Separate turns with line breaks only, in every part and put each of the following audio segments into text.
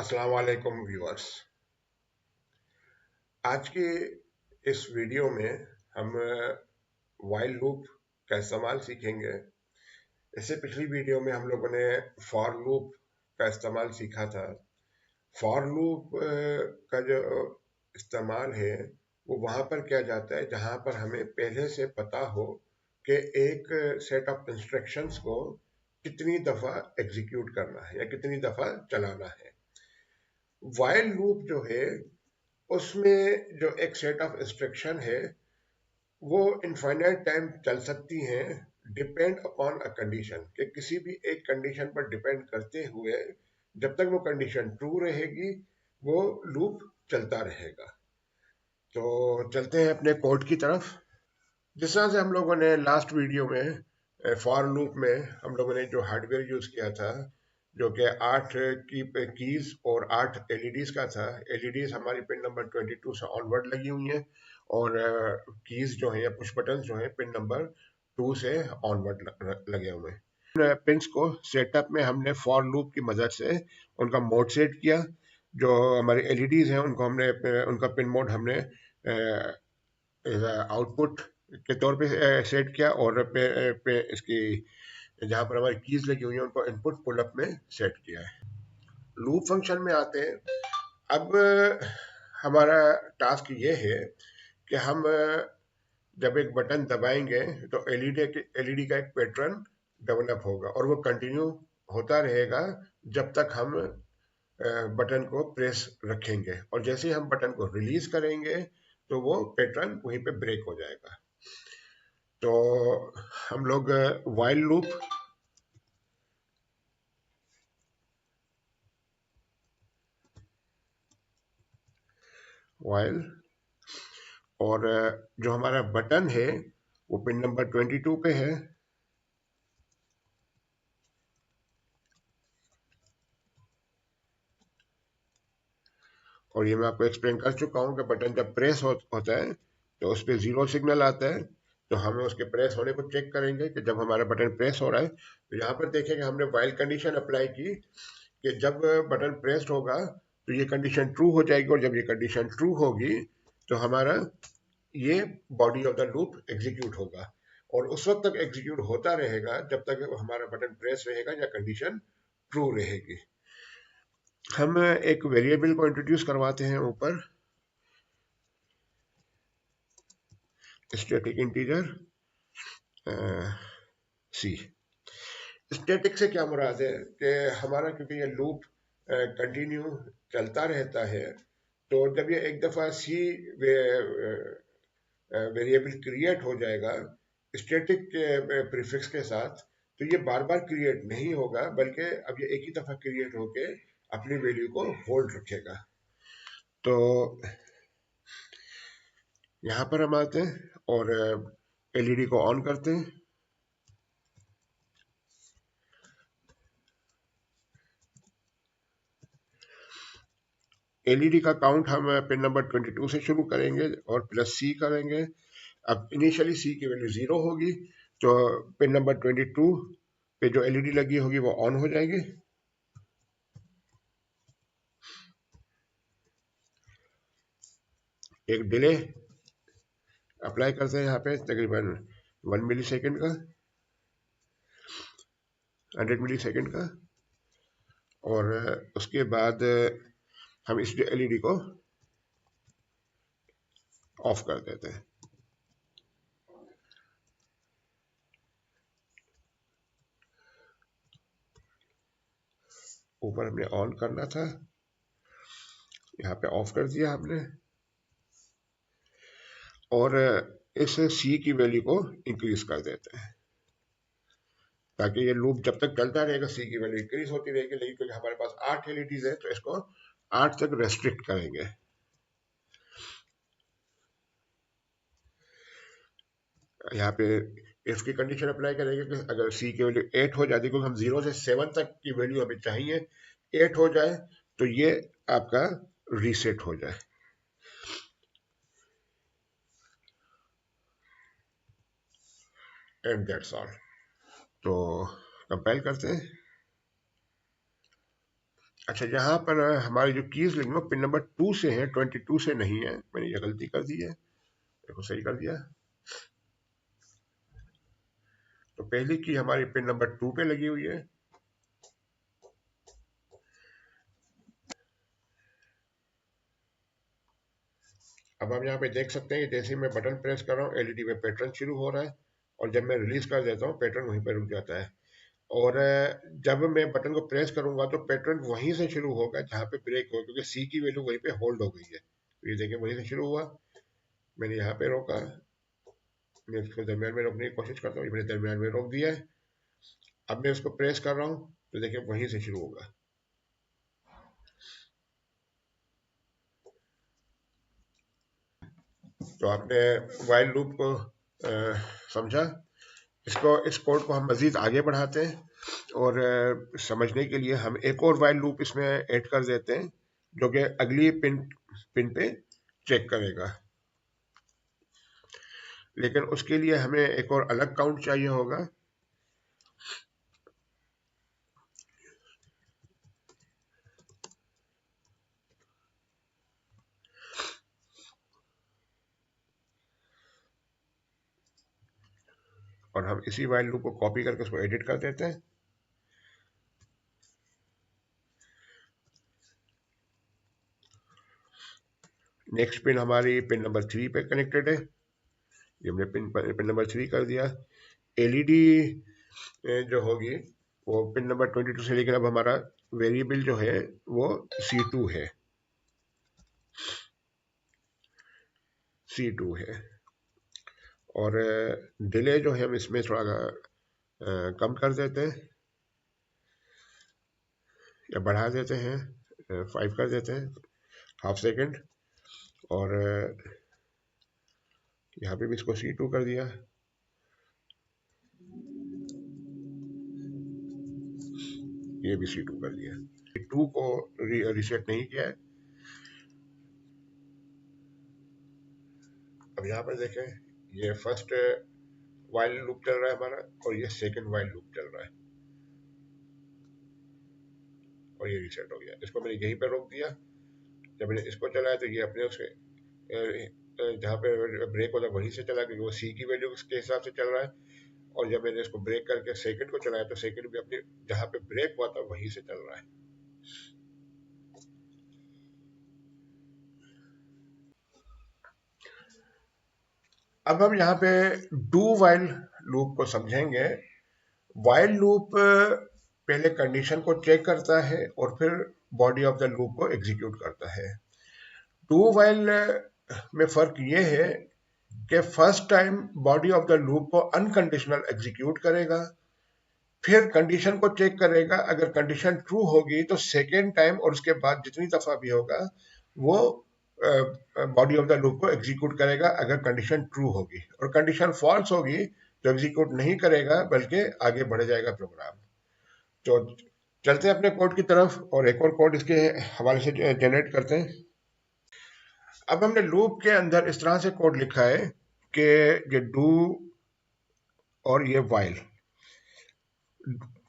अस्सलाम वालेकुम व्यूअर्स। आज के इस वीडियो में हम वाइल लूप का इस्तेमाल सीखेंगे। इससे पिछली वीडियो में हम लोगों ने फॉर लूप का इस्तेमाल सीखा था। फॉर लूप का जो इस्तेमाल है वो वहाँ पर किया जाता है जहाँ पर हमें पहले से पता हो कि एक सेट ऑफ इंस्ट्रक्शंस को कितनी दफ़ा एग्जीक्यूट करना है या कितनी दफ़ा चलाना है। वाइल लूप जो है उसमें जो एक सेट ऑफ इंस्ट्रक्शन है वो इनफाइनाइट टाइम चल सकती हैं, डिपेंड अपॉन अ कंडीशन, कि किसी भी एक कंडीशन पर डिपेंड करते हुए जब तक वो कंडीशन ट्रू रहेगी वो लूप चलता रहेगा। तो चलते हैं अपने कोड की तरफ। जिस तरह से हम लोगों ने लास्ट वीडियो में फॉर लूप में हम लोगों ने जो हार्डवेयर यूज किया था जो कि 8 कीज और 8 एलईडीज का था। एलईडीज हमारी पिन नंबर 22 से ऑनवर्ड लगी हुई हैं और कीज जो है या पुश बटन जो है पिन नंबर 2 से ऑनवर्ड लगे हुए हैं। पिंस को सेटअप में हमने फॉर लूप की मदद से उनका मोड सेट किया। जो हमारे एलईडीज हैं उनको हमने उनका पिन मोड हमने आउटपुट के तौर पे सेट किया और पे इसकी जहाँ पर हमारी कीज लगी हुई है उनको इनपुट पुल अप में सेट किया है। लूप फंक्शन में आते हैं। अब हमारा टास्क ये है कि हम जब एक बटन दबाएंगे तो एलईडी का एक पैटर्न डेवलप होगा और वो कंटिन्यू होता रहेगा जब तक हम बटन को प्रेस रखेंगे, और जैसे ही हम बटन को रिलीज करेंगे तो वो पैटर्न वहीं पे ब्रेक हो जाएगा। तो हम लोग वाइल लूप वाइल और जो हमारा बटन है वो पिन नंबर 22 पे है। और ये मैं आपको एक्सप्लेन कर चुका हूँ कि बटन जब प्रेस होता है तो उस पर जीरो सिग्नल आता है। तो हमें उसके प्रेस होने को चेक करेंगे कि जब हमारा बटन प्रेस हो रहा है तो यहाँ पर देखेंगे हमने वाइल कंडीशन अप्लाई की कि जब बटन प्रेस्ड होगा तो ये कंडीशन ट्रू हो जाएगी, और जब ये कंडीशन ट्रू होगी तो हमारा ये body of the loop execute होगा और उस वक्त तक एग्जीक्यूट होता रहेगा जब तक हमारा बटन प्रेस रहेगा या कंडीशन ट्रू रहेगी। हम एक वेरिएबल को इंट्रोड्यूस करवाते हैं ऊपर, स्टैटिक इंटीजर सी। स्टैटिक से क्या मुराद है कि हमारा क्योंकि ये लूप कंटिन्यू चलता रहता है तो जब ये एक दफ़ा सी वेरिएबल क्रिएट हो जाएगा स्टैटिक प्रीफिक्स के साथ तो ये बार बार क्रिएट नहीं होगा, बल्कि अब ये एक ही दफ़ा क्रिएट होके अपनी वैल्यू को होल्ड रखेगा। तो यहाँ पर हम आते हैं और एलईडी को ऑन करते हैं। एलईडी का काउंट हम पिन नंबर 22 से शुरू करेंगे और प्लस सी करेंगे। अब इनिशियली सी की वैल्यू 0 होगी तो पिन नंबर 22 पे जो एलईडी लगी होगी वो ऑन हो जाएगी। एक डिले अप्लाई करते हैं यहाँ पे तकरीबन 1 मिली सेकेंड का, 100 मिली सेकेंड का, और उसके बाद हम इस एलईडी को ऑफ कर देते हैं। ऊपर हमने ऑन करना था, यहाँ पे ऑफ कर दिया हमने, और इस सी की वैल्यू को इंक्रीज कर देते हैं ताकि ये लूप जब तक चलता रहेगा सी की वैल्यू इंक्रीज होती रहेगी। लेकिन क्योंकि हमारे पास 8 एलईडीज है तो इसको 8 तक रेस्ट्रिक्ट करेंगे। यहाँ पे इसकी कंडीशन अप्लाई करेंगे कि अगर सी की वैल्यू 8 हो जाती है, क्योंकि हम 0 से 7 तक की वैल्यू हमें चाहिए, 8 हो जाए तो ये आपका रीसेट हो जाए। And that's all. तो कंपाइल करते हैं। अच्छा, यहाँ पर हमारी जो कीज लिखना पिन नंबर 2 से है, 22 से नहीं है। मैंने ये गलती कर दी है, देखो सही कर दिया। तो पहली की हमारी पिन नंबर 2 पे लगी हुई है। अब हम यहाँ पे देख सकते हैं कि जैसे ही मैं बटन प्रेस कर रहा हूँ एलईडी में पैटर्न शुरू हो रहा है, और जब मैं रिलीज कर देता हूँ पैटर्न वहीं पर रुक जाता है। और जब मैं बटन को प्रेस करूंगा तो पैटर्न वहीं से शुरू होगा जहाँ पे ब्रेक हो, क्योंकि सी की वैल्यू वहीं पे होल्ड हो गई है। तो ये देखिए वहीं से शुरू हुआ, मैंने यहाँ पे रोका, मैं इसको दरमियान में रोकने की कोशिश करता हूँ, मैंने दरमियान में रोक दिया है। अब मैं इसको प्रेस कर रहा हूँ तो देखिए वहीं से शुरू होगा। तो आपने वाइल लूप को समझा। इस कोड को हम मजीद आगे बढ़ाते हैं, और समझने के लिए हम एक और वाइल लूप इसमें ऐड कर देते हैं, जो कि अगली पिन पिन पे चेक करेगा। लेकिन उसके लिए हमें एक और अलग काउंट चाहिए होगा। और हम इसी वाइल लूप को कॉपी करके उसको एडिट कर देते हैं। नेक्स्ट पिन हमारी पिन नंबर 3 पे कनेक्टेड है, ये हमने पिन नंबर 3 कर दिया। एलईडी जो होगी वो पिन नंबर 22 से, लेकिन अब हमारा वेरिएबल जो है वो C2 है, C2 है। और डिले जो है हम इसमें थोड़ा कम कर देते हैं या बढ़ा देते हैं, 5 कर देते हैं, हाफ सेकेंड। और यहाँ पे भी इसको C2 कर दिया। ये भी C2 कर दिया, C2 को रीसेट नहीं किया है। अब यहाँ पर देखें, ये फर्स्ट वाइल लूप चल रहा है हमारा, और ये सेकंड वाइल लूप चल रहा है, और ये रीसेट हो गया। इसको मैंने यहीं पर रोक दिया। जब मैंने इसको चलाया तो ये अपने उसके जहाँ पे ब्रेक होता है वहीं से चला, क्योंकि वो सी की वैल्यू के हिसाब से चल रहा है। और जब मैंने इसको ब्रेक करके सेकंड को चलाया तो सेकंड भी अपने जहाँ पे ब्रेक हुआ था वहीं से चल रहा है। अब हम यहाँ पे डू वाइल लूप को समझेंगे। वाइल लूप पहले कंडीशन को चेक करता है और फिर बॉडी ऑफ द लूप को एग्जीक्यूट करता है। डू वाइल में फर्क ये है कि first time body of the loop को अनकंडीशनल एग्जीक्यूट करेगा, फिर कंडीशन को चेक करेगा, अगर कंडीशन ट्रू होगी तो सेकेंड टाइम और उसके बाद जितनी दफा भी होगा वो बॉडी ऑफ द लूप को एग्जीक्यूट करेगा अगर कंडीशन ट्रू होगी, और कंडीशन फॉल्स होगी तो एग्जीक्यूट नहीं करेगा बल्कि आगे बढ़ जाएगा प्रोग्राम। तो चलते हैं अपने कोड की तरफ और एक और कोड इसके हवाले से जनरेट करते हैं। अब हमने लूप के अंदर इस तरह से कोड लिखा है कि ये डू और ये while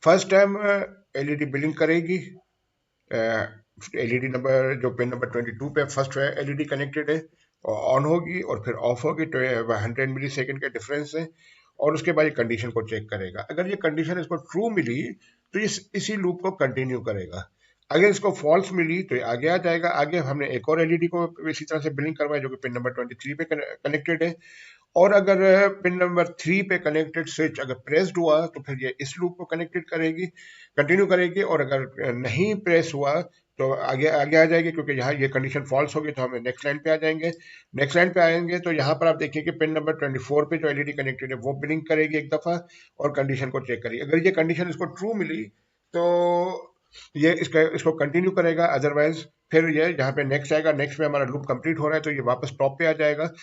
first time LED billing करेगी। एलईडी नंबर जो पिन नंबर 22 पे फर्स्ट एलईडी कनेक्टेड है ऑन होगी, और फिर ऑफ होगी, तो 100 मिली सेकेंड के डिफरेंस है। और उसके बाद ये कंडीशन को चेक करेगा, अगर ये कंडीशन इसको ट्रू मिली तो इसी लूप को कंटिन्यू करेगा। अगर इसको फॉल्स मिली तो ये आगे आ जाएगा। आगे हमने एक और एलईडी को इसी तरह से बिलिंग करवाया जो कि पिन नंबर 23 पे कनेक्टेड है। और अगर पिन नंबर 3 पे कनेक्टेड स्विच अगर प्रेस्ड हुआ तो फिर ये इस लूप को कनेक्टेड करेगी, कंटिन्यू करेगी। और अगर नहीं प्रेस हुआ तो आगे आगे आ जाएगी, क्योंकि यहाँ ये कंडीशन फॉल्स होगी तो हम नेक्स्ट लाइन पे आ जाएंगे। नेक्स्ट लाइन पे आएंगे तो यहाँ पर आप देखिए कि पिन नंबर 24 पे जो एलईडी कनेक्टेड है वो ब्लिंक करेगी एक दफा और कंडीशन को चेक करेगी। अगर ये कंडीशन इसको ट्रू मिली तो ये इसको कंटिन्यू करेगा, अदरवाइज फिर ये यहाँ पे नेक्स्ट आएगा। नेक्स्ट में हमारा लूप कंप्लीट हो रहा है तो ये वापस टॉप पे आ जाएगा।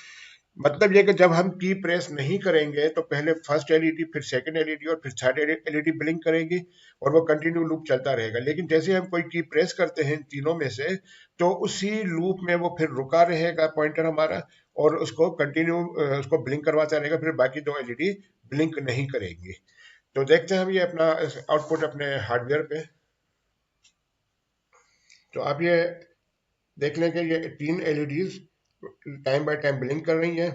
मतलब ये कि जब हम की प्रेस नहीं करेंगे तो पहले फर्स्ट एलईडी, फिर सेकंड एलईडी और फिर थर्ड एलईडी ब्लिंक करेगी, और वो कंटिन्यू लूप चलता रहेगा। लेकिन जैसे हम कोई की प्रेस करते हैं तीनों में से, तो उसी लूप में वो फिर रुका रहेगा पॉइंटर हमारा, और उसको कंटिन्यू उसको ब्लिंक करवाता रहेगा, फिर बाकी दो एलईडी ब्लिंक नहीं करेंगी। तो देखते हैं हम ये अपना आउटपुट अपने हार्डवेयर पे। तो आप ये देख लें कि ये 3 LEDs time by time blink कर रही हैं।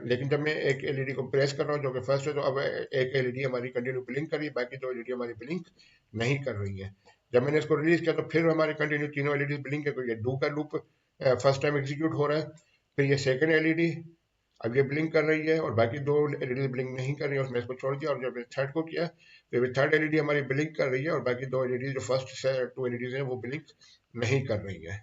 लेकिन जब मैं एक एलईडी को प्रेस कर रहा हूँ जो कि फर्स्ट है, तो अब एक एलईडी हमारी कंटिन्यू ब्लिंक कर रही है, बाकी 2 एलईडी हमारी ब्लिंक नहीं कर रही है। जब मैंने इसको रिलीज किया तो फिर हमारी कंटिन्यू तीनों एलईडी ब्लिंक है, तो ये डू का लूप फर्स्ट टाइम एग्जीक्यूट हो रहा है। फिर ये सेकंड एलईडी अब ये ब्लिंक कर रही है और बाकी 2 एलईडी ब्लिंक नहीं कर रही है, उसमें इसको छोड़ दिया। और जब थर्ड को किया तो ये थर्ड एलईडी हमारी ब्लिंक कर रही है और बाकी 2 एलईडी जो फर्स्ट 2 एलईडीज हैं वो ब्लिंक नहीं कर रही है।